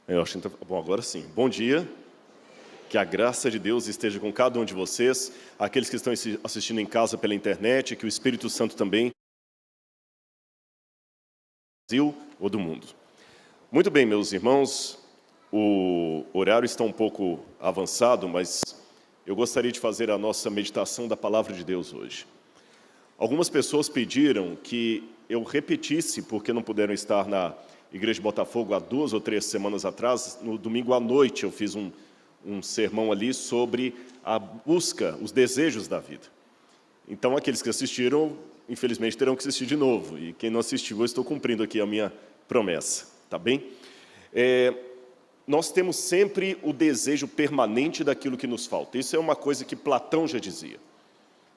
Eu acho que bom, agora sim. Bom dia. Que a graça de Deus esteja com cada um de vocês, aqueles que estão assistindo em casa pela internet, que o Espírito Santo também, do Brasil ou do mundo. Muito bem, meus irmãos, o horário está um pouco avançado, mas eu gostaria de fazer a nossa meditação da Palavra de Deus hoje. Algumas pessoas pediram que eu repetisse, porque não puderam estar na Igreja de Botafogo há 2 ou 3 semanas atrás. No domingo à noite eu fiz um sermão ali sobre a busca, os desejos da vida. Então, aqueles que assistiram, infelizmente, terão que assistir de novo. E quem não assistiu, eu estou cumprindo aqui a minha promessa, tá bem? Nós temos sempre o desejo permanente daquilo que nos falta. Isso é uma coisa que Platão já dizia.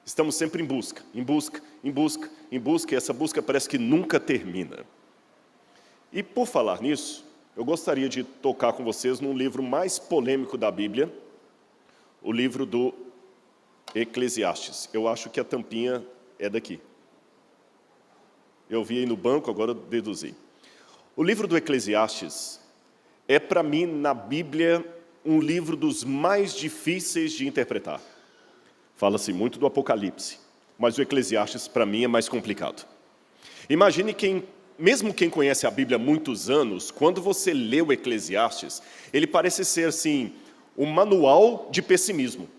Estamos sempre em busca, em busca, em busca, em busca, e essa busca parece que nunca termina. E, por falar nisso, eu gostaria de tocar com vocês num livro mais polêmico da Bíblia, o livro do Eclesiastes. Eu acho que a tampinha é daqui. Eu vi aí no banco, agora eu deduzi. O livro do Eclesiastes é, para mim, na Bíblia, um livro dos mais difíceis de interpretar. Fala-se muito do Apocalipse, mas o Eclesiastes, para mim, é mais complicado. Imagine mesmo quem conhece a Bíblia há muitos anos, quando você lê o Eclesiastes, ele parece ser, assim, um manual de pessimismo.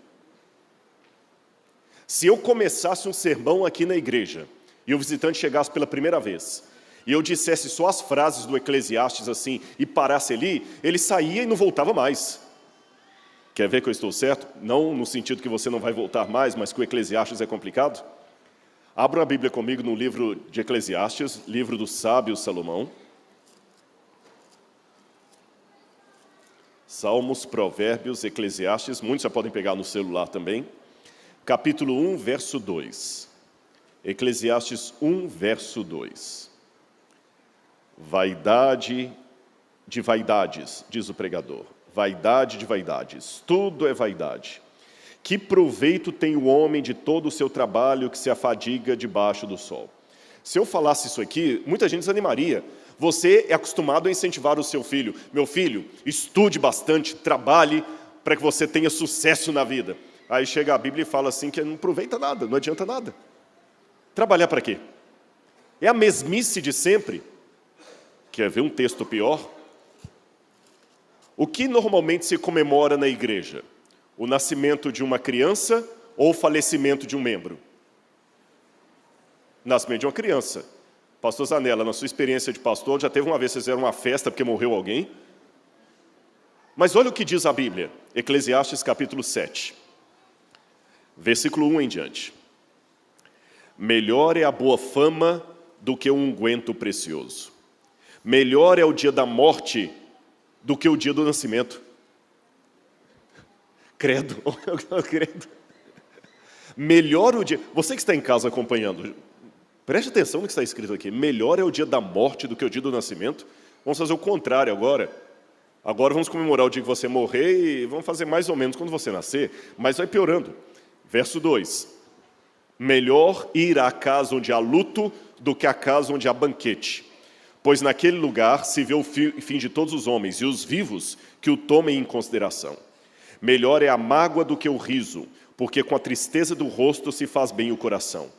Se eu começasse um sermão aqui na igreja, e o visitante chegasse pela primeira vez, e eu dissesse só as frases do Eclesiastes assim, e parasse ali, ele saía e não voltava mais. Quer ver que eu estou certo? Não no sentido que você não vai voltar mais, mas que o Eclesiastes é complicado. Abra a Bíblia comigo no livro de Eclesiastes, livro do sábio Salomão. Salmos, Provérbios, Eclesiastes, muitos já podem pegar no celular também. Capítulo 1, verso 2. Eclesiastes 1, verso 2. Vaidade de vaidades, diz o pregador. Vaidade de vaidades, tudo é vaidade. Que proveito tem o homem de todo o seu trabalho que se afadiga debaixo do sol? Se eu falasse isso aqui, muita gente desanimaria. Você é acostumado a incentivar o seu filho. Meu filho, estude bastante, trabalhe para que você tenha sucesso na vida. Aí chega a Bíblia e fala assim que não aproveita nada, não adianta nada. Trabalhar para quê? É a mesmice de sempre. Quer ver um texto pior? O que normalmente se comemora na igreja? O nascimento de uma criança ou o falecimento de um membro? Nascimento de uma criança. Pastor Zanella, na sua experiência de pastor, já teve uma vez que fizeram uma festa porque morreu alguém? Mas olha o que diz a Bíblia, Eclesiastes capítulo 7, versículo 1 em diante. Melhor é a boa fama do que um unguento precioso. Melhor é o dia da morte do que o dia do nascimento. Credo, credo. Melhor o dia... Você que está em casa acompanhando, preste atenção no que está escrito aqui. Melhor é o dia da morte do que o dia do nascimento. Vamos fazer o contrário agora. Agora vamos comemorar o dia que você morrer e vamos fazer mais ou menos quando você nascer. Mas vai piorando. Verso 2. Melhor ir à casa onde há luto do que à casa onde há banquete. Pois naquele lugar se vê o fim de todos os homens e os vivos que o tomem em consideração. Melhor é a mágoa do que o riso, porque com a tristeza do rosto se faz bem o coração.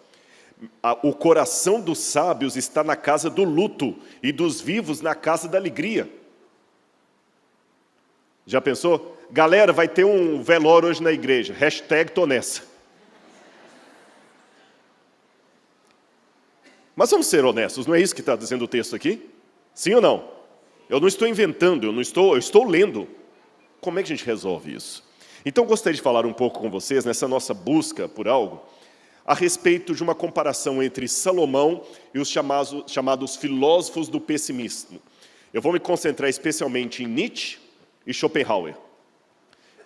O coração dos sábios está na casa do luto e dos vivos na casa da alegria. Já pensou? Galera, vai ter um velório hoje na igreja. #tô nessa. Mas vamos ser honestos, não é isso que está dizendo o texto aqui? Sim ou não? Eu não estou inventando, eu estou lendo. Como é que a gente resolve isso? Então, gostaria de falar um pouco com vocês, nessa nossa busca por algo, a respeito de uma comparação entre Salomão e os chamados filósofos do pessimismo. Eu vou me concentrar especialmente em Nietzsche e Schopenhauer.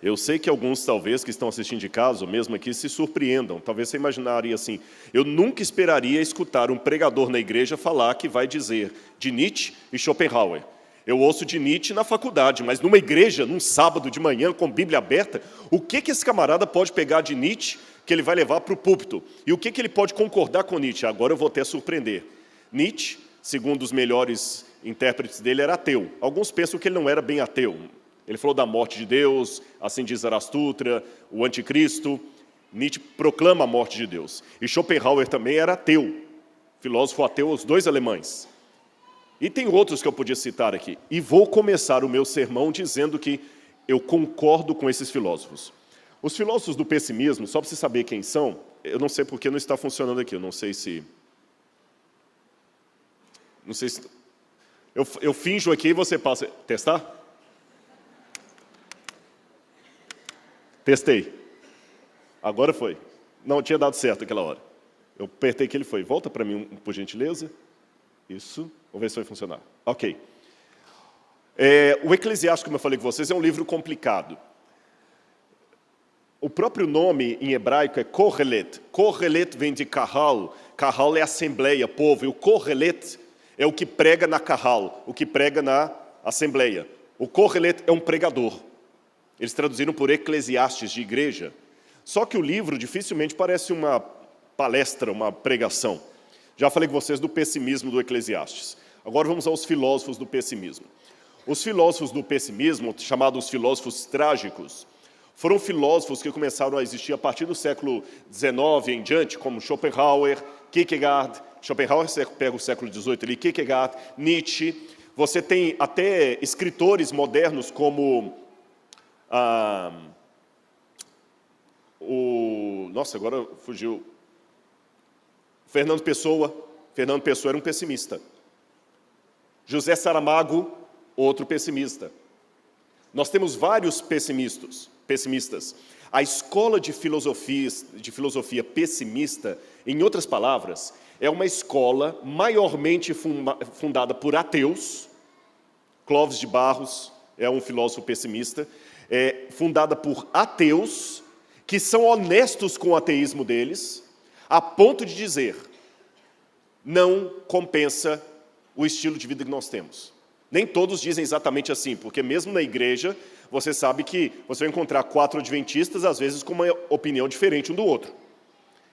Eu sei que alguns, talvez, que estão assistindo de casa, ou mesmo aqui, se surpreendam. Talvez você imaginaria assim, eu nunca esperaria escutar um pregador na igreja falar que vai dizer de Nietzsche e Schopenhauer. Eu ouço de Nietzsche na faculdade, mas numa igreja, num sábado de manhã, com Bíblia aberta, o que esse camarada pode pegar de Nietzsche que ele vai levar para o púlpito? E o que ele pode concordar com Nietzsche? Agora eu vou até surpreender. Nietzsche, segundo os melhores intérpretes dele era ateu. Alguns pensam que ele não era bem ateu. Ele falou da morte de Deus, assim diz Zarastutra, o anticristo. Nietzsche proclama a morte de Deus. E Schopenhauer também era ateu, filósofo ateu, os dois alemães. E tem outros que eu podia citar aqui. E vou começar o meu sermão dizendo que eu concordo com esses filósofos. Os filósofos do pessimismo, só para você saber quem são, eu não sei porque não está funcionando aqui, eu não sei se... Eu finjo aqui e você passa... Testar? Testei. Agora foi. Não, tinha dado certo aquela hora. Eu apertei que ele foi. Volta para mim, por gentileza. Isso. Vamos ver se vai funcionar. Ok. O Eclesiástico, como eu falei com vocês, é um livro complicado. O próprio nome em hebraico é Kohelet. Kohelet vem de Kahal. Kahal é assembleia, povo. E o Kohelet é o que prega na Kahal, o que prega na assembleia. O Kohelet é um pregador. Eles traduziram por Eclesiastes, de igreja. Só que o livro dificilmente parece uma palestra, uma pregação. Já falei com vocês do pessimismo do Eclesiastes. Agora vamos aos filósofos do pessimismo. Os filósofos do pessimismo, chamados filósofos trágicos, foram filósofos que começaram a existir a partir do século XIX em diante, como Schopenhauer, Kierkegaard. Schopenhauer pega o século XVIII ali, Kierkegaard, Nietzsche. Você tem até escritores modernos como... Nossa, agora fugiu. Fernando Pessoa. Fernando Pessoa era um pessimista. José Saramago, outro pessimista. Nós temos vários pessimistas. A escola de filosofia pessimista, em outras palavras, é uma escola maiormente fundada por ateus. Clóvis de Barros é um filósofo pessimista. É fundada por ateus que são honestos com o ateísmo deles, a ponto de dizer, não compensa o estilo de vida que nós temos. Nem todos dizem exatamente assim, porque mesmo na igreja, você sabe que você vai encontrar 4 adventistas, às vezes com uma opinião diferente um do outro.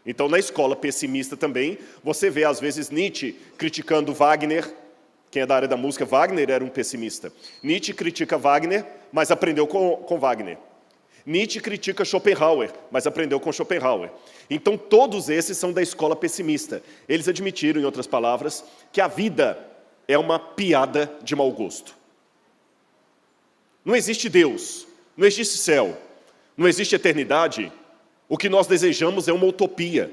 Então, na escola pessimista também, você vê, às vezes, Nietzsche criticando Wagner. Quem é da área da música, Wagner era um pessimista. Nietzsche critica Wagner, mas aprendeu com Wagner. Nietzsche critica Schopenhauer, mas aprendeu com Schopenhauer. Então, todos esses são da escola pessimista. Eles admitiram, em outras palavras, que a vida é uma piada de mau gosto. Não existe Deus, não existe céu, não existe eternidade. O que nós desejamos é uma utopia.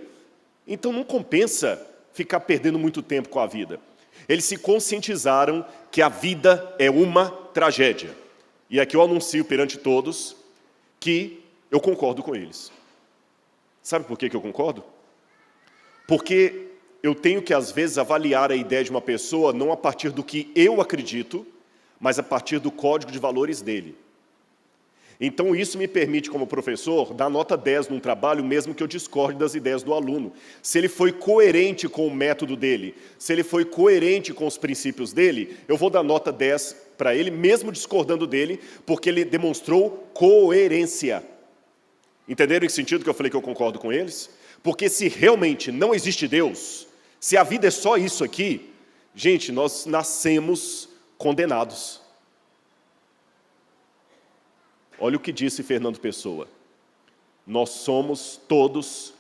Então, não compensa ficar perdendo muito tempo com a vida. Eles se conscientizaram que a vida é uma tragédia. E aqui eu anuncio perante todos que eu concordo com eles. Sabe por que eu concordo? Porque eu tenho que, às vezes, avaliar a ideia de uma pessoa não a partir do que eu acredito, mas a partir do código de valores dele. Então, isso me permite, como professor, dar nota 10 num trabalho, mesmo que eu discorde das ideias do aluno. Se ele foi coerente com o método dele, se ele foi coerente com os princípios dele, eu vou dar nota 10 para ele, mesmo discordando dele, porque ele demonstrou coerência. Entenderam esse sentido que eu falei que eu concordo com eles? Porque se realmente não existe Deus, se a vida é só isso aqui, gente, nós nascemos condenados. Olha o que disse Fernando Pessoa. Nós somos todos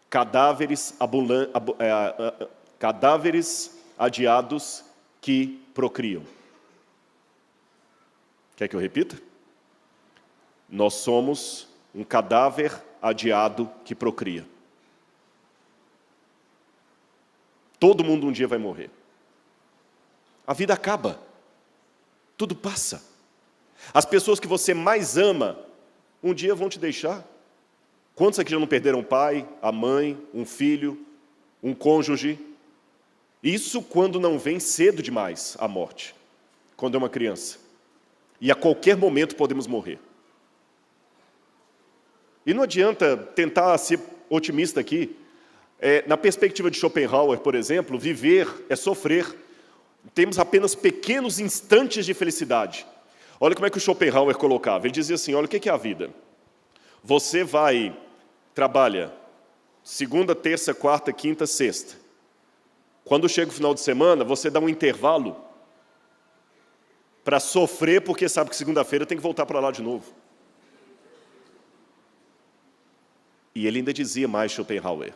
cadáveres adiados que procriam. Quer que eu repita? Nós somos um cadáver adiado que procria. Todo mundo um dia vai morrer. A vida acaba. Tudo passa. As pessoas que você mais ama, um dia vão te deixar. Quantos aqui já não perderam o pai, a mãe, um filho, um cônjuge? Isso quando não vem cedo demais a morte, quando é uma criança. E a qualquer momento podemos morrer. E não adianta tentar ser otimista aqui. Na perspectiva de Schopenhauer, por exemplo, viver é sofrer. Temos apenas pequenos instantes de felicidade. Olha como é que o Schopenhauer colocava. Ele dizia assim, olha o que é a vida. Você trabalha segunda, terça, quarta, quinta, sexta. Quando chega o final de semana, você dá um intervalo para sofrer porque sabe que segunda-feira tem que voltar para lá de novo. E ele ainda dizia mais, Schopenhauer,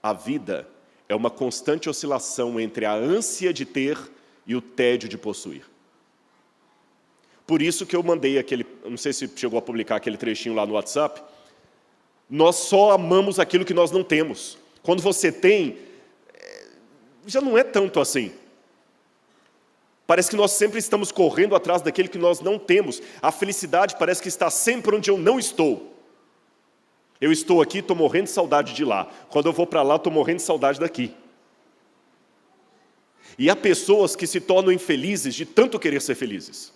a vida é uma constante oscilação entre a ânsia de ter e o tédio de possuir. Por isso que eu mandei aquele, não sei se chegou a publicar aquele trechinho lá no WhatsApp, nós só amamos aquilo que nós não temos. Quando você tem, já não é tanto assim. Parece que nós sempre estamos correndo atrás daquele que nós não temos. A felicidade parece que está sempre onde eu não estou. Eu estou aqui, estou morrendo de saudade de lá. Quando eu vou para lá, estou morrendo de saudade daqui. E há pessoas que se tornam infelizes de tanto querer ser felizes.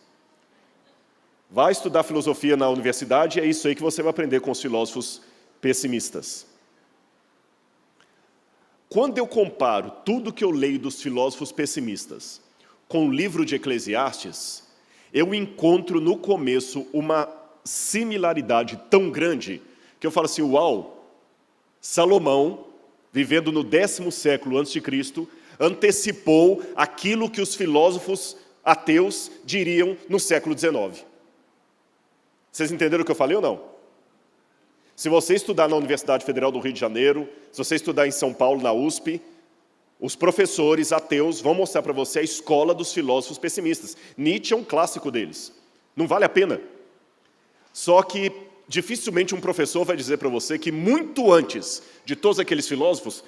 Vai estudar filosofia na universidade, é isso aí que você vai aprender com os filósofos pessimistas. Quando eu comparo tudo que eu leio dos filósofos pessimistas com o livro de Eclesiastes, eu encontro no começo uma similaridade tão grande que eu falo assim, uau, Salomão, vivendo no 10º século a.C., antecipou aquilo que os filósofos ateus diriam no século XIX. Vocês entenderam o que eu falei ou não? Se você estudar na Universidade Federal do Rio de Janeiro, se você estudar em São Paulo, na USP, os professores ateus vão mostrar para você a escola dos filósofos pessimistas. Nietzsche é um clássico deles. Não vale a pena. Só que dificilmente um professor vai dizer para você que muito antes de todos aqueles filósofos,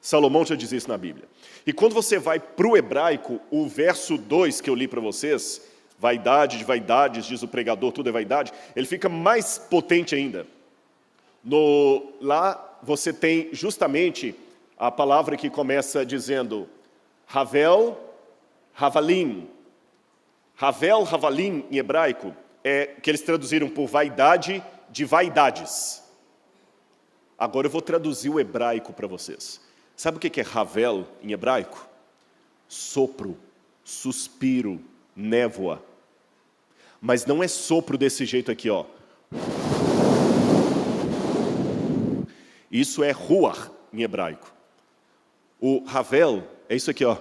Salomão já diz isso na Bíblia. E quando você vai para o hebraico, o verso 2 que eu li para vocês, vaidade de vaidades, diz o pregador, tudo é vaidade, ele fica mais potente ainda. Lá você tem justamente a palavra que começa dizendo Havel, Havalim. Havel, Havalim, em hebraico, é que eles traduziram por vaidade de vaidades. Agora eu vou traduzir o hebraico para vocês. Sabe o que é Havel em hebraico? Sopro, suspiro, névoa. Mas não é sopro desse jeito aqui, ó. Isso é ruach em hebraico. O Havel é isso aqui, ó.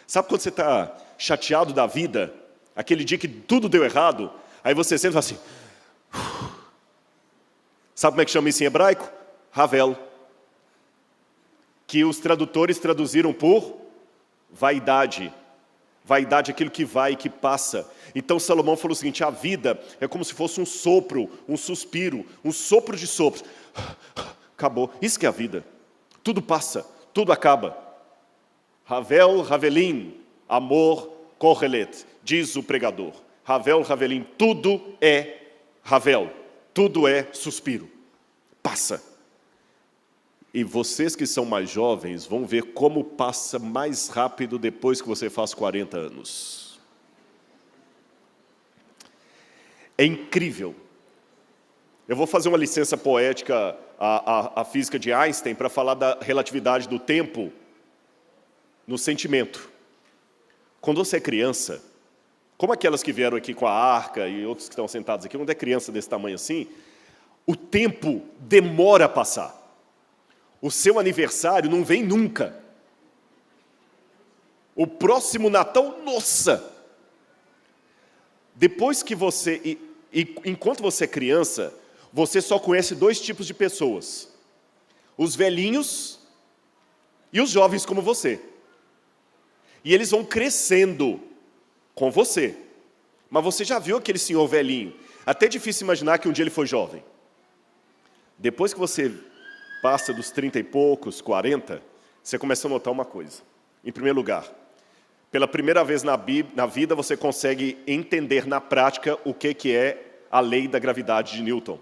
Sabe quando você está chateado da vida? Aquele dia que tudo deu errado, aí você senta e fala assim. Sabe como é que chama isso em hebraico? Havel. Que os tradutores traduziram por vaidade. Vaidade é aquilo que vai e que passa. Então Salomão falou o seguinte, a vida é como se fosse um sopro, um suspiro, um sopro de sopro. Acabou. Isso que é a vida. Tudo passa, tudo acaba. Havel, Havelim, amor, Kohelet, diz o pregador. Havel, Havelim, tudo é Havel, tudo é suspiro. Passa. E vocês que são mais jovens vão ver como passa mais rápido depois que você faz 40 anos. É incrível. Eu vou fazer uma licença poética à física de Einstein para falar da relatividade do tempo no sentimento. Quando você é criança, como aquelas que vieram aqui com a arca e outros que estão sentados aqui, quando é criança desse tamanho assim, o tempo demora a passar. O seu aniversário não vem nunca. O próximo Natal, nossa! Depois que você, enquanto você é criança, você só conhece 2 tipos de pessoas. Os velhinhos e os jovens como você. E eles vão crescendo com você. Mas você já viu aquele senhor velhinho? Até é difícil imaginar que um dia ele foi jovem. Depois que você passa dos 30 e poucos, 40, você começa a notar uma coisa. Em primeiro lugar, pela primeira vez na vida você consegue entender na prática o que é a lei da gravidade de Newton.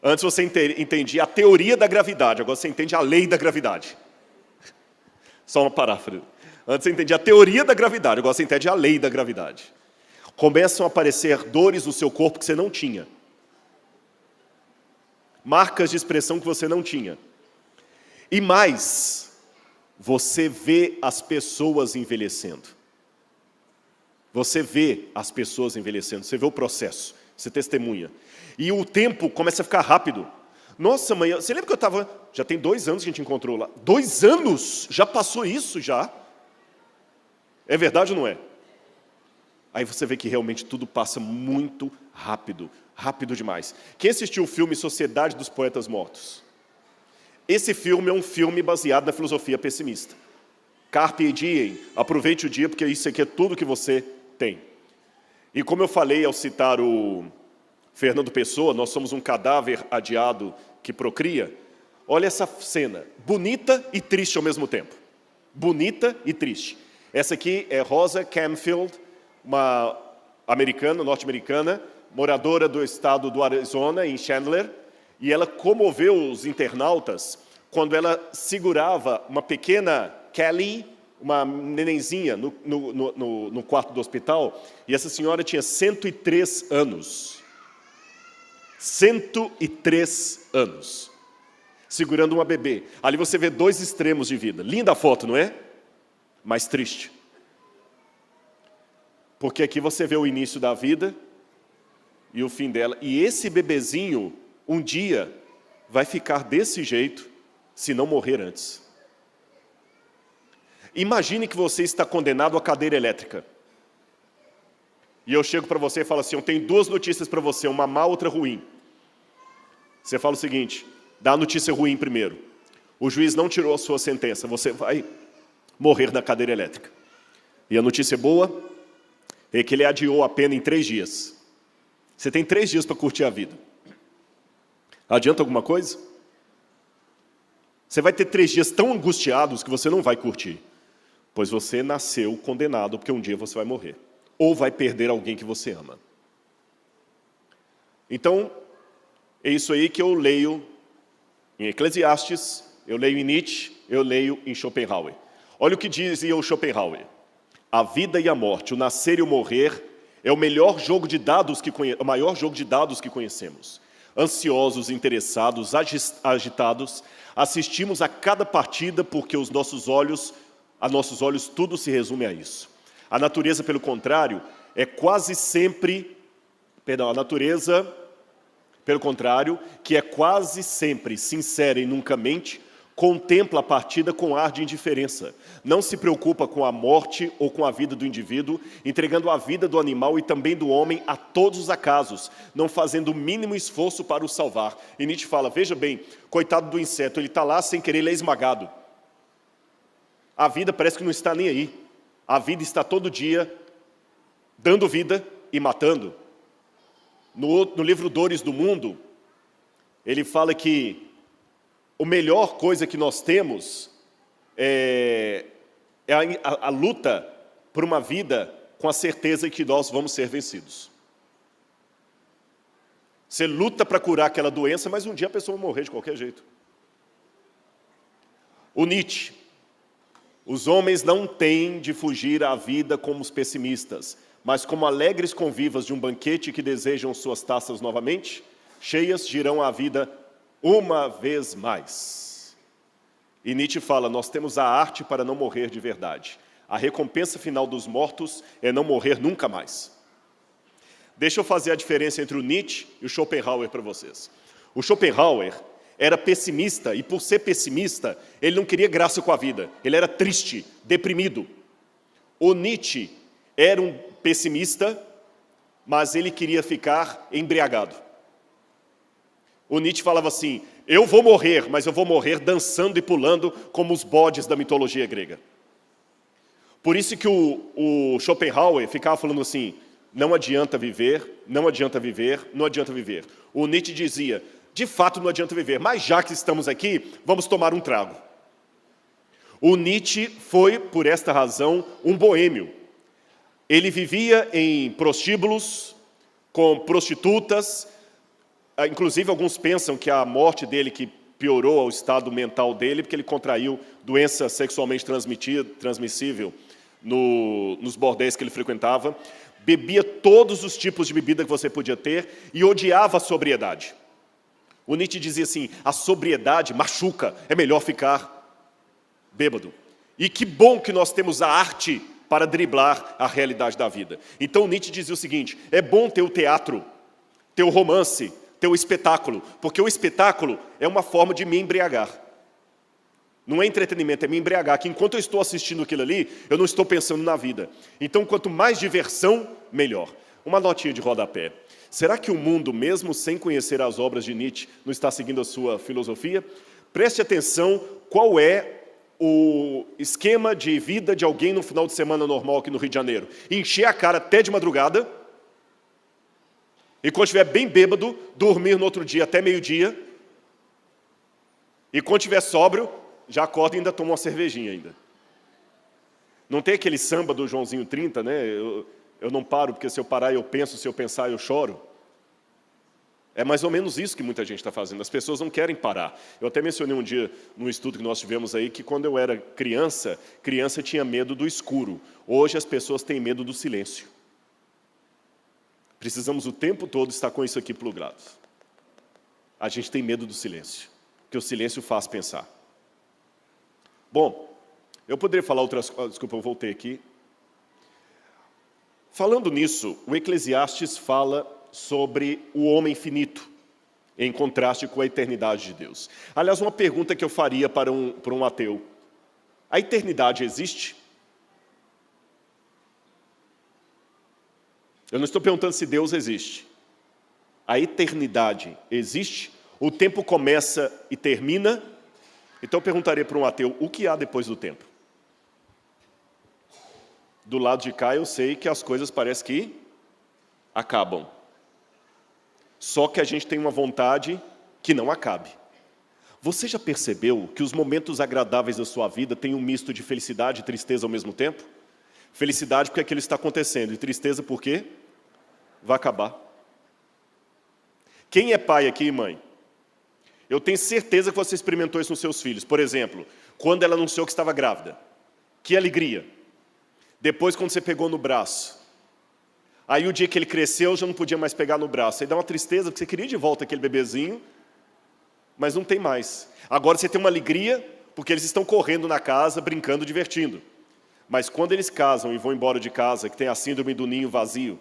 Antes você entendia a teoria da gravidade, agora você entende a lei da gravidade. Só uma paráfrase. Antes você entendia a teoria da gravidade, agora você entende a lei da gravidade. Começam a aparecer dores no seu corpo que você não tinha. Marcas de expressão que você não tinha. E mais, você vê as pessoas envelhecendo. Você vê as pessoas envelhecendo, você vê o processo, você testemunha. E o tempo começa a ficar rápido. Nossa, mãe, você lembra que eu estava... Já tem 2 anos que a gente encontrou lá. 2 anos? Já passou isso, já? É verdade ou não é? Aí você vê que realmente tudo passa muito rápido. Rápido demais. Quem assistiu o filme Sociedade dos Poetas Mortos? Esse filme é um filme baseado na filosofia pessimista. Carpe diem, aproveite o dia, porque isso aqui é tudo que você tem. E como eu falei ao citar o Fernando Pessoa, nós somos um cadáver adiado que procria. Olha essa cena, bonita e triste ao mesmo tempo. Bonita e triste. Essa aqui é Rosa Canfield, uma americana, norte-americana, moradora do estado do Arizona, em Chandler, e ela comoveu os internautas quando ela segurava uma pequena Kelly, uma nenenzinha, no quarto do hospital, e essa senhora tinha 103 anos. 103 anos. Segurando uma bebê. Ali você vê 2 extremos de vida. Linda a foto, não é? Mas triste. Porque aqui você vê o início da vida e o fim dela. E esse bebezinho, um dia, vai ficar desse jeito, se não morrer antes. Imagine que você está condenado à cadeira elétrica. E eu chego para você e falo assim, eu tenho 2 notícias para você, uma má, outra ruim. Você fala o seguinte, dá a notícia ruim primeiro. O juiz não tirou a sua sentença, você vai morrer na cadeira elétrica. E a notícia boa é que ele adiou a pena em 3 dias. Você tem 3 dias para curtir a vida. Adianta alguma coisa? Você vai ter 3 dias tão angustiados que você não vai curtir. Pois você nasceu condenado, porque um dia você vai morrer. Ou vai perder alguém que você ama. Então, é isso aí que eu leio em Eclesiastes, eu leio em Nietzsche, eu leio em Schopenhauer. Olha o que dizia o Schopenhauer. A vida e a morte, o nascer e o morrer, é o maior jogo de dados que conhecemos. Ansiosos, interessados, agitados, assistimos a cada partida porque a nossos olhos tudo se resume a isso. A natureza, pelo contrário, que é quase sempre sincera e nunca mente, contempla a partida com ar de indiferença. Não se preocupa com a morte ou com a vida do indivíduo, entregando a vida do animal e também do homem a todos os acasos, não fazendo o mínimo esforço para o salvar. E Nietzsche fala, veja bem, coitado do inseto, ele está lá sem querer, ele é esmagado. A vida parece que não está nem aí. A vida está todo dia dando vida e matando. No livro Dores do Mundo, ele fala que a melhor coisa que nós temos é a luta por uma vida com a certeza que nós vamos ser vencidos. Você luta para curar aquela doença, mas um dia a pessoa vai morrer de qualquer jeito. O Nietzsche. Os homens não têm de fugir à vida como os pessimistas, mas como alegres convivas de um banquete que desejam suas taças novamente, cheias girão a vida uma vez mais. E Nietzsche fala, nós temos a arte para não morrer de verdade. A recompensa final dos mortos é não morrer nunca mais. Deixa eu fazer a diferença entre o Nietzsche e o Schopenhauer para vocês. O Schopenhauer era pessimista, e por ser pessimista, ele não queria graça com a vida. Ele era triste, deprimido. O Nietzsche era um pessimista, mas ele queria ficar embriagado. O Nietzsche falava assim, eu vou morrer, mas eu vou morrer dançando e pulando como os bodes da mitologia grega. Por isso que o Schopenhauer ficava falando assim, não adianta viver, não adianta viver, não adianta viver. O Nietzsche dizia, de fato não adianta viver, mas já que estamos aqui, vamos tomar um trago. O Nietzsche foi, por esta razão, um boêmio. Ele vivia em prostíbulos, com prostitutas, inclusive alguns pensam que a morte dele que piorou o estado mental dele, porque ele contraiu doença sexualmente transmissível nos bordéis que ele frequentava, bebia todos os tipos de bebida que você podia ter e odiava a sobriedade. O Nietzsche dizia assim, a sobriedade machuca, é melhor ficar bêbado. E que bom que nós temos a arte para driblar a realidade da vida. Então Nietzsche dizia o seguinte, é bom ter o teatro, ter o romance, ter o espetáculo, porque o espetáculo é uma forma de me embriagar. Não é entretenimento, é me embriagar, que enquanto eu estou assistindo aquilo ali, eu não estou pensando na vida. Então, quanto mais diversão, melhor. Uma notinha de rodapé. Será que o mundo, mesmo sem conhecer as obras de Nietzsche, não está seguindo a sua filosofia? Preste atenção qual é o esquema de vida de alguém no final de semana normal aqui no Rio de Janeiro. Encher a cara até de madrugada, e quando estiver bem bêbado, dormir no outro dia até meio-dia, e quando estiver sóbrio, já acorda e ainda toma uma cervejinha ainda. Não tem aquele samba do Joãozinho 30, né? Eu não paro, porque se eu parar eu penso, se eu pensar eu choro. É mais ou menos isso que muita gente está fazendo. As pessoas não querem parar. Eu até mencionei um dia, num estudo que nós tivemos aí, que quando eu era criança tinha medo do escuro. Hoje as pessoas têm medo do silêncio. Precisamos o tempo todo estar com isso aqui plugado. A gente tem medo do silêncio, porque o silêncio faz pensar. Bom, eu poderia falar outras coisas. Desculpa, eu voltei aqui. Falando nisso, o Eclesiastes fala sobre o homem finito, em contraste com a eternidade de Deus. Aliás, uma pergunta que eu faria para um ateu. A eternidade existe? Eu não estou perguntando se Deus existe. A eternidade existe? O tempo começa e termina? Então eu perguntaria para um ateu, o que há depois do tempo? Do lado de cá eu sei que as coisas parecem que acabam. Só que a gente tem uma vontade que não acabe. Você já percebeu que os momentos agradáveis da sua vida têm um misto de felicidade e tristeza ao mesmo tempo? Felicidade porque aquilo está acontecendo, e tristeza porque vai acabar. Quem é pai aqui, mãe? Eu tenho certeza que você experimentou isso nos seus filhos. Por exemplo, quando ela anunciou que estava grávida. Que alegria. Depois, quando você pegou no braço. Aí, o dia que ele cresceu, já não podia mais pegar no braço. Aí dá uma tristeza, porque você queria de volta aquele bebezinho, mas não tem mais. Agora você tem uma alegria, porque eles estão correndo na casa, brincando, divertindo. Mas quando eles casam e vão embora de casa, que tem a síndrome do ninho vazio,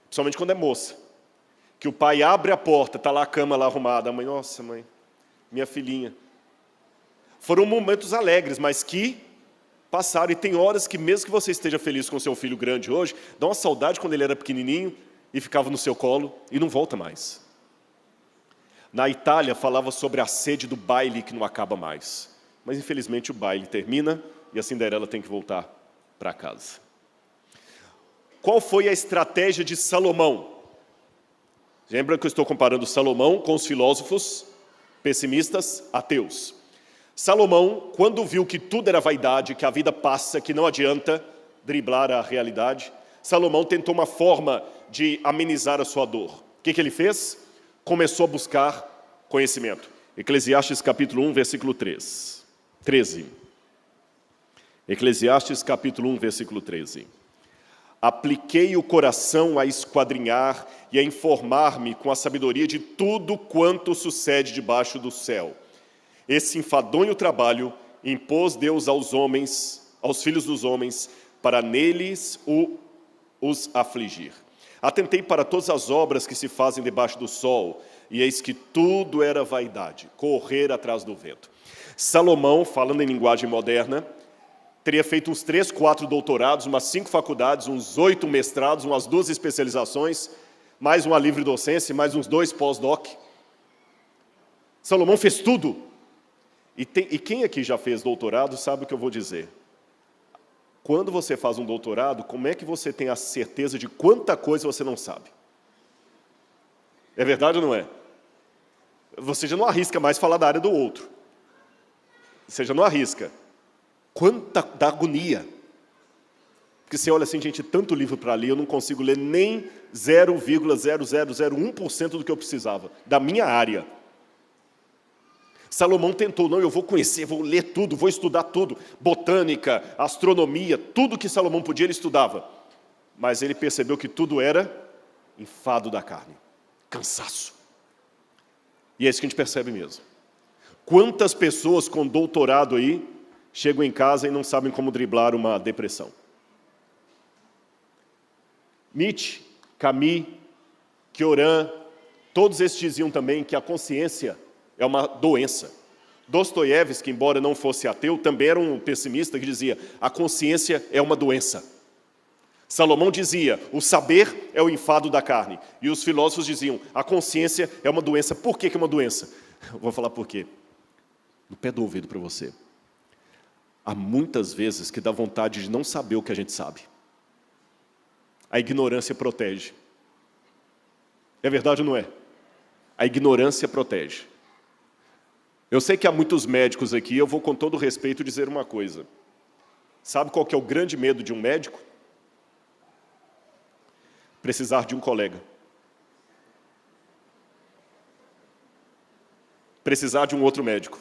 principalmente quando é moça, que o pai abre a porta, está lá a cama lá arrumada, a mãe, nossa mãe, minha filhinha. Foram momentos alegres, mas que passaram, e tem horas que mesmo que você esteja feliz com seu filho grande hoje, dá uma saudade quando ele era pequenininho e ficava no seu colo e não volta mais. Na Itália falava sobre a sede do baile que não acaba mais, mas infelizmente o baile termina e a Cinderela tem que voltar para casa. Qual foi a estratégia de Salomão? Lembra que eu estou comparando Salomão com os filósofos pessimistas ateus. Salomão, quando viu que tudo era vaidade, que a vida passa, que não adianta driblar a realidade, Salomão tentou uma forma de amenizar a sua dor. O que ele fez? Começou a buscar conhecimento. Eclesiastes capítulo 1, versículo 13. Eclesiastes capítulo 1, versículo 13. Apliquei o coração a esquadrinhar e a informar-me com a sabedoria de tudo quanto sucede debaixo do céu. Esse enfadonho trabalho impôs Deus aos homens, aos filhos dos homens, para neles os afligir. Atentei para todas as obras que se fazem debaixo do sol, e eis que tudo era vaidade, correr atrás do vento. Salomão, falando em linguagem moderna, teria feito uns 3, 4 doutorados, umas 5 faculdades, uns 8 mestrados, umas 2 especializações, mais uma livre docência, mais uns 2 pós-doc. Salomão fez tudo. E quem aqui já fez doutorado sabe o que eu vou dizer. Quando você faz um doutorado, como é que você tem a certeza de quanta coisa você não sabe? É verdade ou não é? Você já não arrisca mais falar da área do outro. Você já não arrisca. Quanta da agonia. Porque você olha assim, gente, tanto livro para ler, eu não consigo ler nem 0,0001% do que eu precisava, da minha área. Salomão tentou, não, eu vou conhecer, vou ler tudo, vou estudar tudo, botânica, astronomia, tudo que Salomão podia, ele estudava. Mas ele percebeu que tudo era enfado da carne, cansaço. E é isso que a gente percebe mesmo. Quantas pessoas com doutorado aí chegam em casa e não sabem como driblar uma depressão? Nietzsche, Camus, Cioran, Todos esses diziam também que a consciência é uma doença. Dostoiévski, embora não fosse ateu, também era um pessimista que dizia: a consciência é uma doença. Salomão dizia: o saber é o enfado da carne. E os filósofos diziam: a consciência é uma doença. Por que é uma doença? Eu vou falar por quê. No pé do ouvido para você. Há muitas vezes que dá vontade de não saber o que a gente sabe. A ignorância protege. É verdade ou não é? A ignorância protege. Eu sei que há muitos médicos aqui, eu vou com todo respeito dizer uma coisa. Sabe qual que é o grande medo de um médico? Precisar de um colega. Precisar de um outro médico.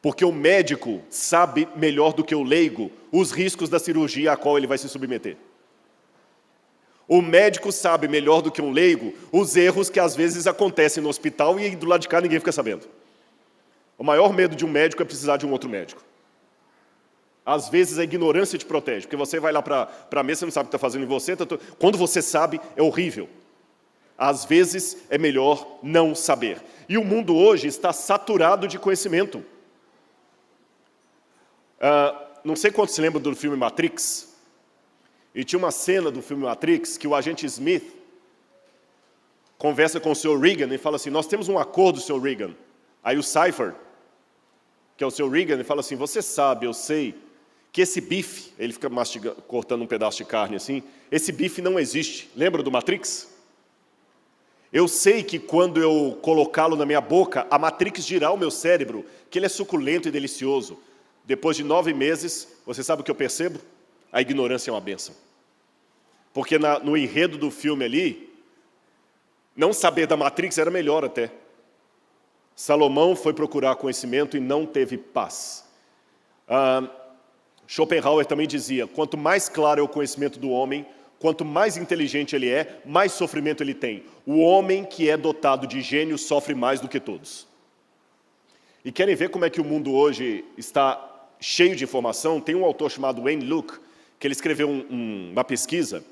Porque o médico sabe melhor do que o leigo os riscos da cirurgia a qual ele vai se submeter. O médico sabe melhor do que um leigo os erros que às vezes acontecem no hospital e do lado de cá ninguém fica sabendo. O maior medo de um médico é precisar de um outro médico. Às vezes a ignorância te protege, porque você vai lá para a mesa, você não sabe o que está fazendo em você. Quando você sabe, é horrível. Às vezes é melhor não saber. E o mundo hoje está saturado de conhecimento. Não sei quantos se lembram do filme Matrix. E tinha uma cena do filme Matrix que o agente Smith conversa com o Sr. Reagan e fala assim: nós temos um acordo, Sr. Reagan. Aí o Cypher, que é o Sr. Reagan, ele fala assim: você sabe, eu sei, que esse bife, ele fica cortando um pedaço de carne assim, esse bife não existe. Lembra do Matrix? Eu sei que quando eu colocá-lo na minha boca, a Matrix dirá ao meu cérebro que ele é suculento e delicioso. Depois de 9 meses, você sabe o que eu percebo? A ignorância é uma bênção. Porque no enredo do filme ali, não saber da Matrix era melhor até. Salomão foi procurar conhecimento e não teve paz. Schopenhauer também dizia: quanto mais claro é o conhecimento do homem, quanto mais inteligente ele é, mais sofrimento ele tem. O homem que é dotado de gênio sofre mais do que todos. E querem ver como é que o mundo hoje está cheio de informação? Tem um autor chamado Wayne Luke, que ele escreveu uma pesquisa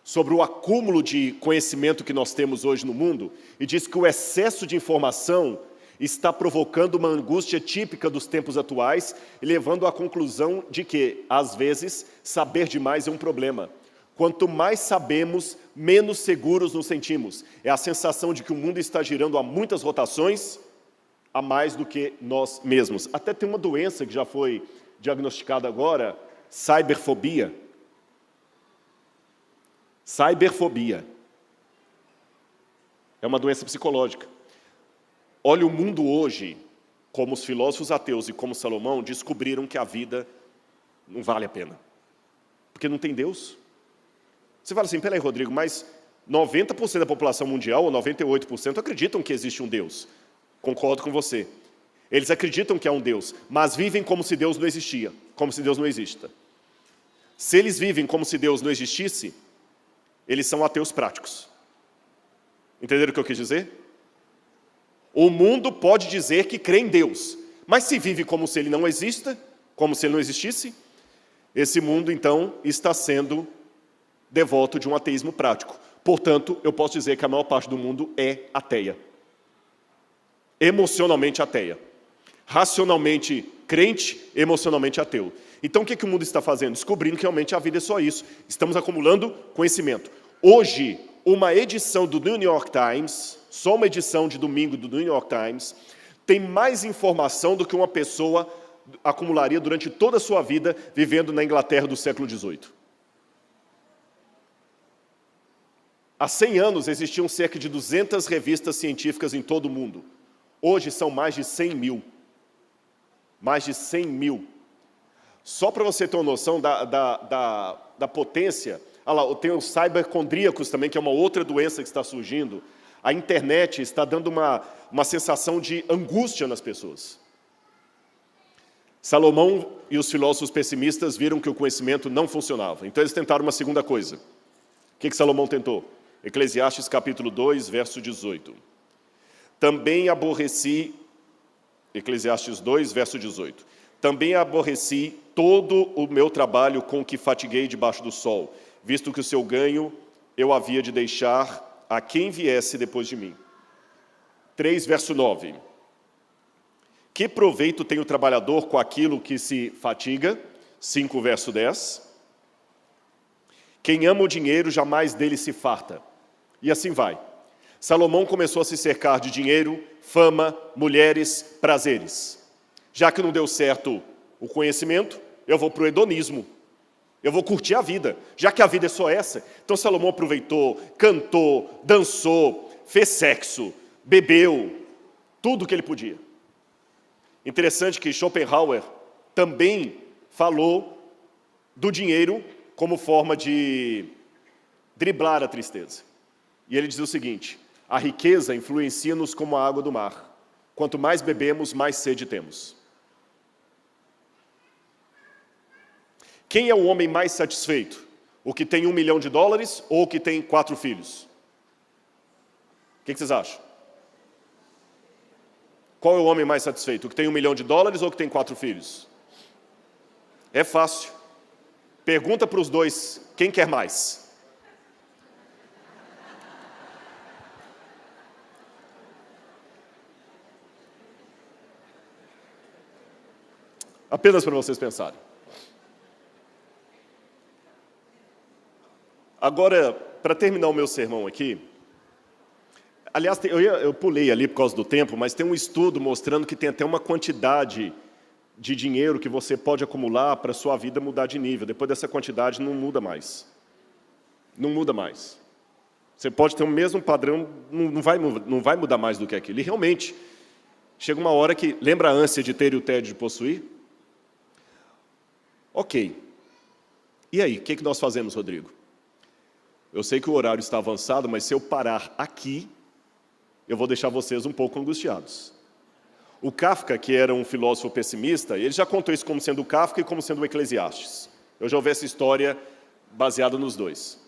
sobre o acúmulo de conhecimento que nós temos hoje no mundo, e diz que o excesso de informação está provocando uma angústia típica dos tempos atuais e levando à conclusão de que, às vezes, saber demais é um problema. Quanto mais sabemos, menos seguros nos sentimos. É a sensação de que o mundo está girando a muitas rotações, a mais do que nós mesmos. Até tem uma doença que já foi diagnosticada agora, cyberfobia. Cyberfobia. É uma doença psicológica. Olha o mundo hoje, como os filósofos ateus e como Salomão descobriram que a vida não vale a pena. Porque não tem Deus. Você fala assim: peraí, Rodrigo, mas 90% da população mundial, ou 98%, acreditam que existe um Deus. Concordo com você. Eles acreditam que há um Deus, mas vivem como se Deus não existia, como se Deus não exista. Se eles vivem como se Deus não existisse, eles são ateus práticos. Entenderam o que eu quis dizer? O mundo pode dizer que crê em Deus, mas se vive como se ele não exista, como se ele não existisse, esse mundo, então, está sendo devoto de um ateísmo prático. Portanto, eu posso dizer que a maior parte do mundo é ateia. Emocionalmente ateia. Racionalmente crente, emocionalmente ateu. Então, o que o mundo está fazendo? Descobrindo que realmente a vida é só isso. Estamos acumulando conhecimento. Hoje, uma edição do New York Times, só uma edição de domingo do New York Times, tem mais informação do que uma pessoa acumularia durante toda a sua vida vivendo na Inglaterra do século XVIII. Há 100 anos existiam cerca de 200 revistas científicas em todo o mundo. Hoje são mais de 100 mil. Mais de 100 mil. Só para você ter uma noção da potência, olha lá, tem os cibercondríacos também, que é uma outra doença que está surgindo. A internet está dando uma sensação de angústia nas pessoas. Salomão e os filósofos pessimistas viram que o conhecimento não funcionava. Então eles tentaram uma segunda coisa. O que Salomão tentou? Eclesiastes capítulo 2, verso 18. Também aborreci, Eclesiastes 2, verso 18. Também aborreci todo o meu trabalho com que fatiguei debaixo do sol, visto que o seu ganho eu havia de deixar a quem viesse depois de mim. 3, verso 9. Que proveito tem o trabalhador com aquilo que se fatiga? 5, verso 10. Quem ama o dinheiro, jamais dele se farta. E assim vai. Salomão começou a se cercar de dinheiro, fama, mulheres, prazeres. Já que não deu certo o conhecimento, eu vou para o hedonismo. Eu vou curtir a vida, já que a vida é só essa. Então Salomão aproveitou, cantou, dançou, fez sexo, bebeu, tudo que ele podia. Interessante que Schopenhauer também falou do dinheiro como forma de driblar a tristeza. E ele diz o seguinte: a riqueza influencia-nos como a água do mar. Quanto mais bebemos, mais sede temos. Quem é o homem mais satisfeito? O que tem $1 milhão ou o que tem 4 filhos? O que vocês acham? Qual é o homem mais satisfeito? O que tem $1 milhão ou o que tem 4 filhos? É fácil. Pergunta para os dois, quem quer mais? Apenas para vocês pensarem. Agora, para terminar o meu sermão aqui, aliás, eu pulei ali por causa do tempo, mas tem um estudo mostrando que tem até uma quantidade de dinheiro que você pode acumular para a sua vida mudar de nível. Depois dessa quantidade, não muda mais. Não muda mais. Você pode ter o mesmo padrão, não vai mudar mais do que aquilo. E realmente, chega uma hora que... Lembra a ânsia de ter e o tédio de possuir? Ok. E aí, o que nós fazemos, Rodrigo? Eu sei que o horário está avançado, mas se eu parar aqui, eu vou deixar vocês um pouco angustiados. O Kafka, que era um filósofo pessimista, ele já contou isso como sendo o Kafka e como sendo o Eclesiastes. Eu já ouvi essa história baseada nos dois.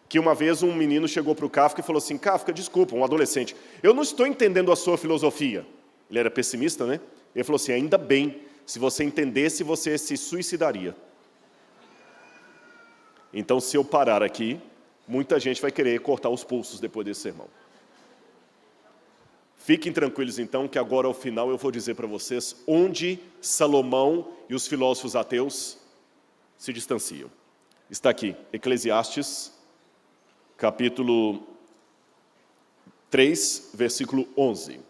Que uma vez um menino chegou para o Kafka e falou assim: Kafka, desculpa, um adolescente, eu não estou entendendo a sua filosofia. Ele era pessimista, né? Ele falou assim: ainda bem, se você entendesse, você se suicidaria. Então, se eu parar aqui, muita gente vai querer cortar os pulsos depois desse sermão. Fiquem tranquilos, então, que agora, ao final, eu vou dizer para vocês onde Salomão e os filósofos ateus se distanciam. Está aqui, Eclesiastes, capítulo 3, versículo 11.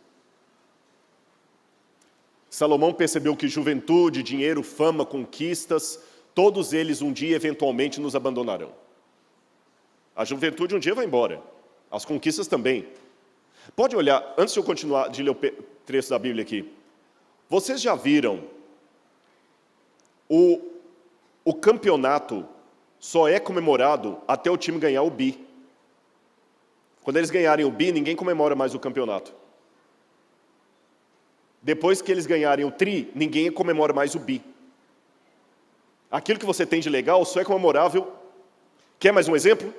Salomão percebeu que juventude, dinheiro, fama, conquistas, todos eles um dia, eventualmente, nos abandonarão. A juventude um dia vai embora, as conquistas também. Pode olhar, antes de eu continuar de ler o trecho da Bíblia aqui, vocês já viram o campeonato só é comemorado até o time ganhar o bi. Quando eles ganharem o bi, ninguém comemora mais o campeonato. Depois que eles ganharem o tri, ninguém comemora mais o bi. Aquilo que você tem de legal só é comemorável. Quer mais um exemplo?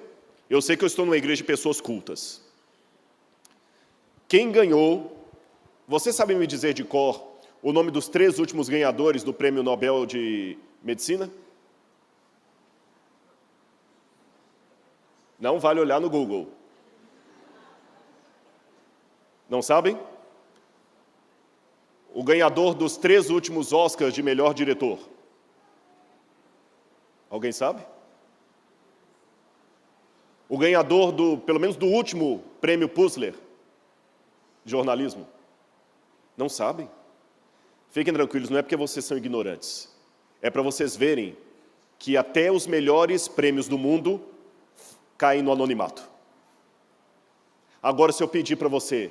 Eu sei que eu estou numa igreja de pessoas cultas. Quem ganhou, vocês sabem me dizer de cor o nome dos 3 últimos ganhadores do Prêmio Nobel de Medicina? Não vale olhar no Google. Não sabem? O ganhador dos 3 últimos Oscars de melhor diretor. Alguém sabe? O ganhador pelo menos do último prêmio Pulitzer de jornalismo. Não sabem? Fiquem tranquilos, não é porque vocês são ignorantes. É para vocês verem que até os melhores prêmios do mundo caem no anonimato. Agora, se eu pedir para você,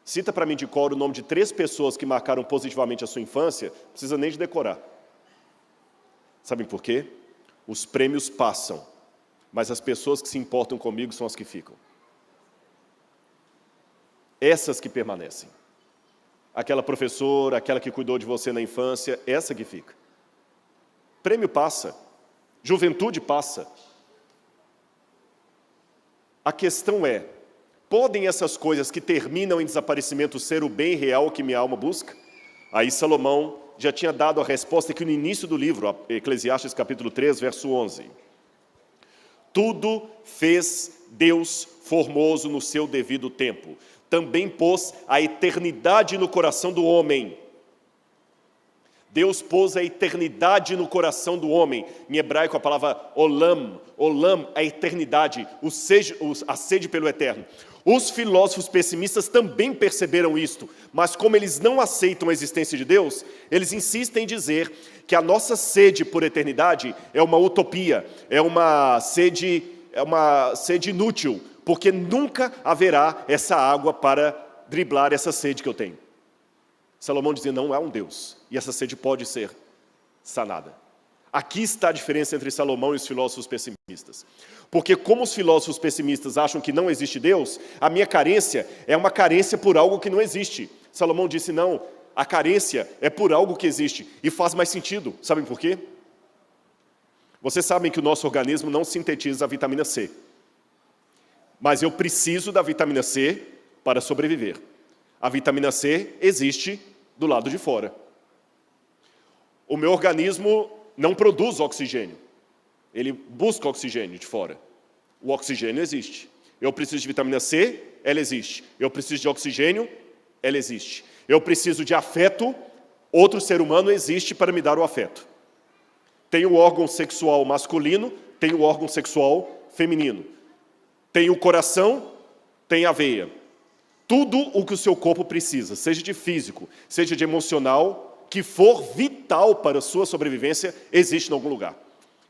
cita para mim de cor o nome de 3 pessoas que marcaram positivamente a sua infância, não precisa nem de decorar. Sabem por quê? Os prêmios passam, mas as pessoas que se importam comigo são as que ficam. Essas que permanecem. Aquela professora, aquela que cuidou de você na infância, essa que fica. Prêmio passa, juventude passa. A questão é, podem essas coisas que terminam em desaparecimento ser o bem real que minha alma busca? Aí Salomão já tinha dado a resposta aqui no início do livro, Eclesiastes capítulo 3, verso 11. Tudo fez Deus formoso no seu devido tempo. também pôs a eternidade no coração do homem. Deus pôs a eternidade no coração do homem. Em hebraico a palavra olam. Olam é a eternidade, a sede pelo eterno. Os filósofos pessimistas também perceberam isto, mas como eles não aceitam a existência de Deus, eles insistem em dizer que a nossa sede por eternidade é uma utopia, é uma sede inútil, porque nunca haverá essa água para driblar essa sede que eu tenho. Salomão dizia, não há um Deus, e essa sede pode ser sanada. Aqui está a diferença entre Salomão e os filósofos pessimistas. Porque como os filósofos pessimistas acham que não existe Deus, a minha carência é uma carência por algo que não existe. Salomão disse, não, a carência é por algo que existe, e faz mais sentido. Sabem por quê? Vocês sabem que o nosso organismo não sintetiza a vitamina C. Mas eu preciso da vitamina C para sobreviver. A vitamina C existe do lado de fora. O meu organismo não produz oxigênio. Ele busca oxigênio de fora. O oxigênio existe. Eu preciso de vitamina C, ela existe. Eu preciso de oxigênio, ela existe. Eu preciso de afeto, outro ser humano existe para me dar o afeto. Tem o órgão sexual masculino, tem o órgão sexual feminino. Tem o coração, tem a veia. Tudo o que o seu corpo precisa, seja de físico, seja de emocional, que for vital para a sua sobrevivência, existe em algum lugar.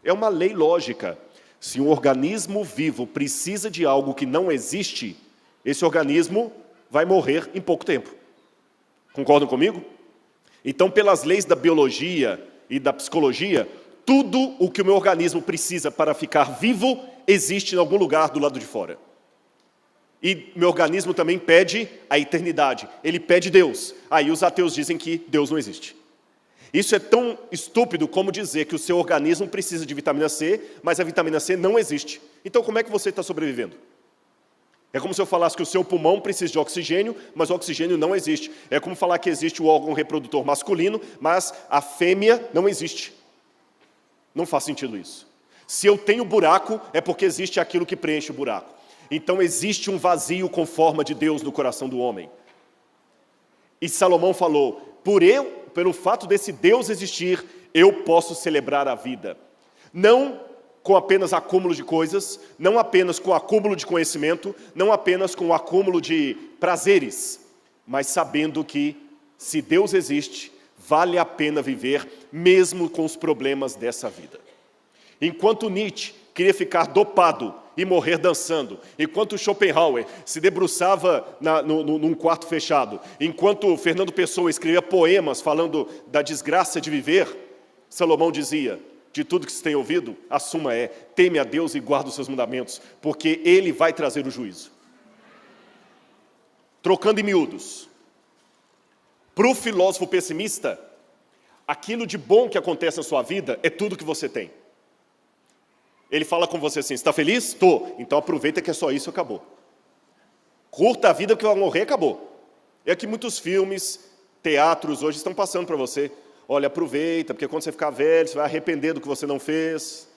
É uma lei lógica. Se um organismo vivo precisa de algo que não existe, esse organismo vai morrer em pouco tempo. Concordam comigo? Então, pelas leis da biologia e da psicologia, tudo o que o meu organismo precisa para ficar vivo, existe em algum lugar do lado de fora. E meu organismo também pede a eternidade. Ele pede Deus. Aí os ateus dizem que Deus não existe. Isso é tão estúpido como dizer que o seu organismo precisa de vitamina C, mas a vitamina C não existe. Então como é que você está sobrevivendo? É como se eu falasse que o seu pulmão precisa de oxigênio, mas o oxigênio não existe. É como falar que existe o órgão reprodutor masculino, mas a fêmea não existe. Não faz sentido isso. Se eu tenho buraco, é porque existe aquilo que preenche o buraco. Então existe um vazio com forma de Deus no coração do homem. E Salomão falou, pelo fato desse Deus existir, eu posso celebrar a vida. Não com apenas acúmulo de coisas, não apenas com acúmulo de conhecimento, não apenas com acúmulo de prazeres, mas sabendo que, se Deus existe, vale a pena viver, mesmo com os problemas dessa vida. Enquanto Nietzsche queria ficar dopado e morrer dançando, enquanto Schopenhauer se debruçava num quarto fechado, enquanto Fernando Pessoa escrevia poemas falando da desgraça de viver, Salomão dizia, de tudo que se tem ouvido, a suma é, teme a Deus e guarda os seus mandamentos, porque Ele vai trazer o juízo. Trocando em miúdos, para o filósofo pessimista, aquilo de bom que acontece na sua vida é tudo que você tem. Ele fala com você assim, está feliz? Estou. Então aproveita que é só isso, acabou. Curta a vida que vai morrer, acabou. É que muitos filmes, teatros hoje estão passando para você. Olha, aproveita, porque quando você ficar velho, você vai arrepender do que você não fez,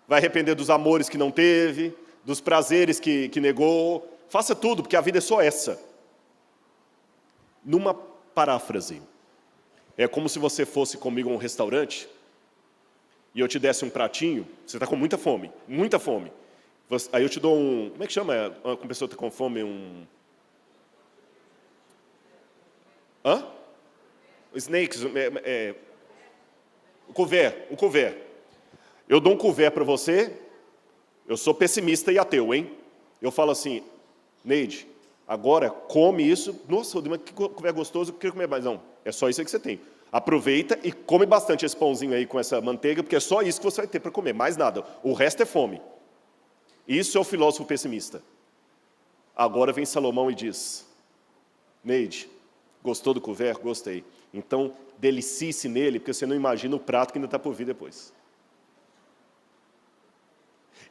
vai arrepender dos amores que não teve, dos prazeres que negou. Faça tudo, porque a vida é só essa. Numa paráfrase, é como se você fosse comigo a um restaurante e eu te desse um pratinho, você está com muita fome, muita fome. Aí eu te dou um, como é que chama quando a pessoa está com fome? Snakes, um couvert. Eu dou um couvert para você, eu sou pessimista e ateu, hein? Eu falo assim, Neide, agora come isso, nossa, que couvert gostoso, eu queria comer mais. Não, é só isso aí que você tem. Aproveita e come bastante esse pãozinho aí com essa manteiga, porque é só isso que você vai ter para comer, mais nada. O resto é fome. Isso é o filósofo pessimista. Agora vem Salomão e diz, Neide, gostou do couvert? Gostei. Então, delicie-se nele, porque você não imagina o prato que ainda está por vir depois.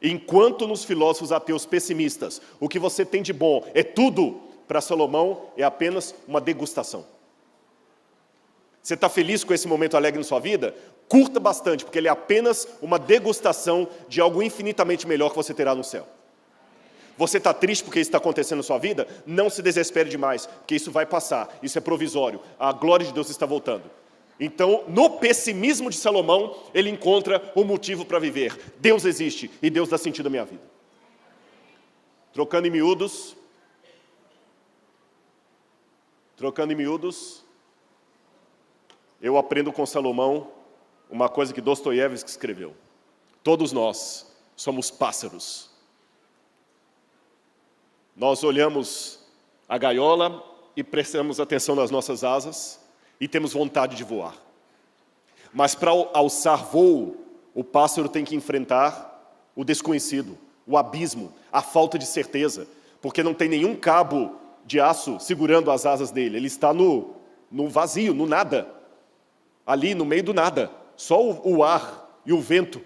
Enquanto nos filósofos ateus pessimistas, o que você tem de bom é tudo, para Salomão é apenas uma degustação. Você está feliz com esse momento alegre na sua vida? Curta bastante, porque ele é apenas uma degustação de algo infinitamente melhor que você terá no céu. Você está triste porque isso está acontecendo na sua vida? Não se desespere demais, porque isso vai passar, isso é provisório, a glória de Deus está voltando. Então, no pessimismo de Salomão, ele encontra o motivo para viver. Deus existe e Deus dá sentido à minha vida. Trocando em miúdos, eu aprendo com Salomão uma coisa que Dostoiévski escreveu. Todos nós somos pássaros. Nós olhamos a gaiola e prestamos atenção nas nossas asas e temos vontade de voar. Mas para alçar voo, o pássaro tem que enfrentar o desconhecido, o abismo, a falta de certeza, porque não tem nenhum cabo de aço segurando as asas dele. Ele está no vazio, no nada, ali no meio do nada, só o ar e o vento.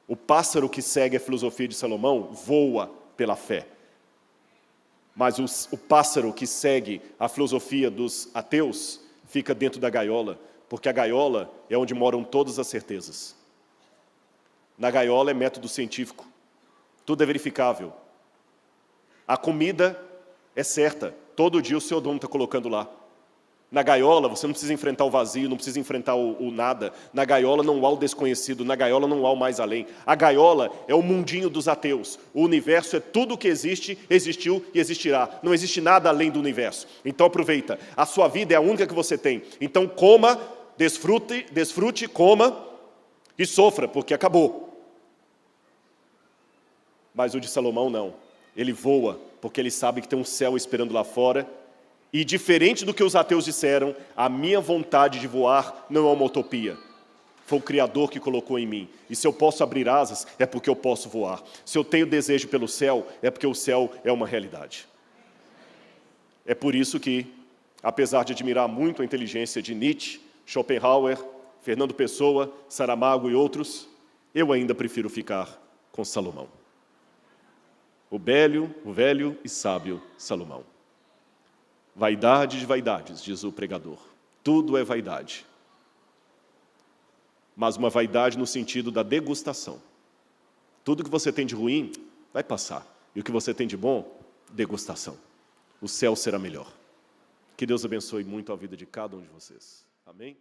O pássaro que segue a filosofia de Salomão voa pela fé. Mas o pássaro que segue a filosofia dos ateus fica dentro da gaiola, porque a gaiola é onde moram todas as certezas. Na gaiola é método científico, tudo é verificável. A comida é certa, todo dia o seu dono está colocando lá. Na gaiola você não precisa enfrentar o vazio, não precisa enfrentar o nada. Na gaiola não há o desconhecido, na gaiola não há o mais além. A gaiola é o mundinho dos ateus. O universo é tudo o que existe, existiu e existirá. Não existe nada além do universo. Então aproveita, a sua vida é a única que você tem. Então coma, desfrute, coma e sofra, porque acabou. Mas o de Salomão não. Ele voa, porque ele sabe que tem um céu esperando lá fora. E diferente do que os ateus disseram, a minha vontade de voar não é uma utopia. Foi o Criador que colocou em mim. E se eu posso abrir asas, é porque eu posso voar. Se eu tenho desejo pelo céu, é porque o céu é uma realidade. É por isso que, apesar de admirar muito a inteligência de Nietzsche, Schopenhauer, Fernando Pessoa, Saramago e outros, eu ainda prefiro ficar com Salomão. O velho e sábio Salomão. Vaidade de vaidades, diz o pregador. Tudo é vaidade. Mas uma vaidade no sentido da degustação. Tudo que você tem de ruim vai passar. E o que você tem de bom, degustação. O céu será melhor. Que Deus abençoe muito a vida de cada um de vocês. Amém?